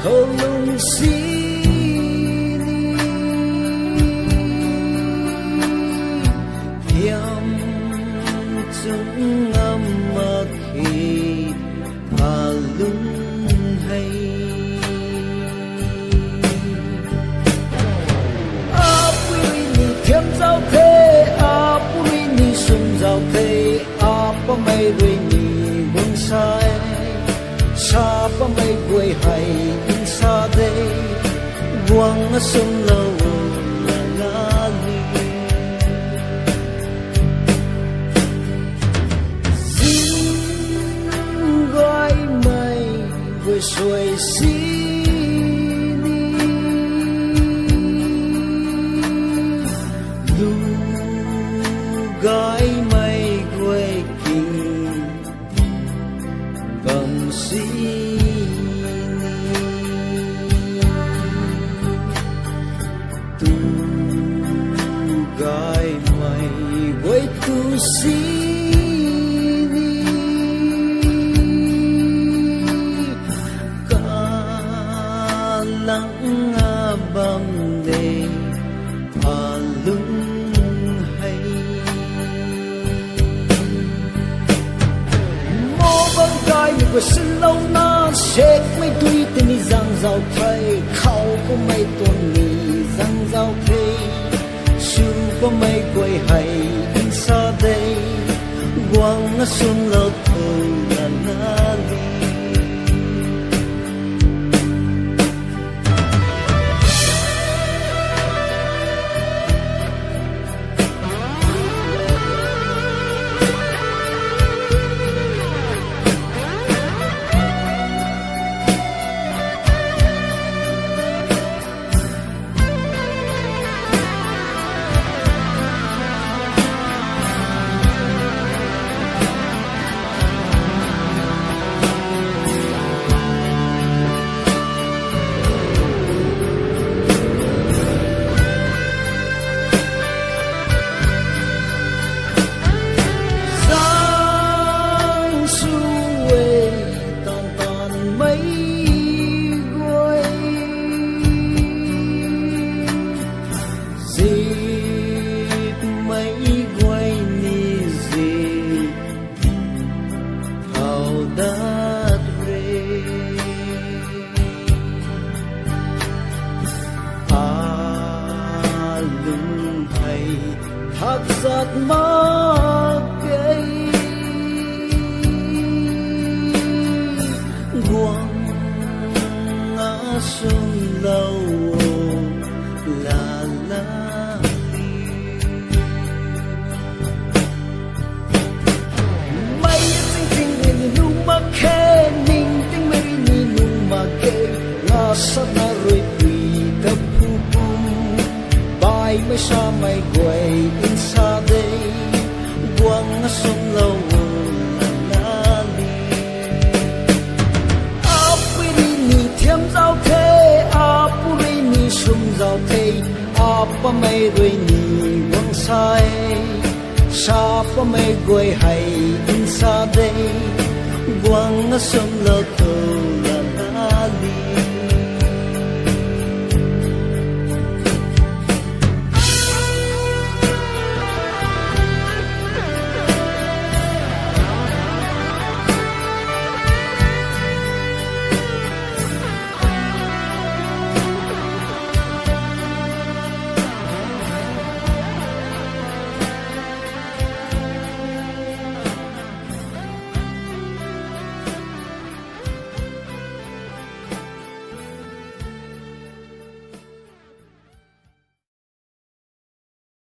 khâu lung xí hiam chung âm mặc khi hà lung hay thiêm giao thế bùi ni sung giao thế pa mai rui ni buông sai sa pa mai quay hay in sa đây buông sung lâu là ngã li xin gọi mây vui xuôi xí gái mây quê kinh vòng xí tu gái mây quê tu xí cả lắng bầm đề lung và xin lâu na xét mấy tuy tên đi giang giao thay khâu có mấy tuần đi giang giao thay su có mấy quay hay in xa đây quăng nó xuống lâu thôi là na đi hạt giọt mơ cây buông ngã xuống lâu là lá mây tinh tinh người nung mà khe ninh tinh mây ni nung mà khe ngã sát na rồi quỳ tập phu bài mới sa mây quay in xa đây buông sông lâu là ngã li bùi ni thiêm giao thế bùi ni sung giao thế pa mai rui ni buông sai sa pa mai quay hay in xa đây buông sông lâu thôi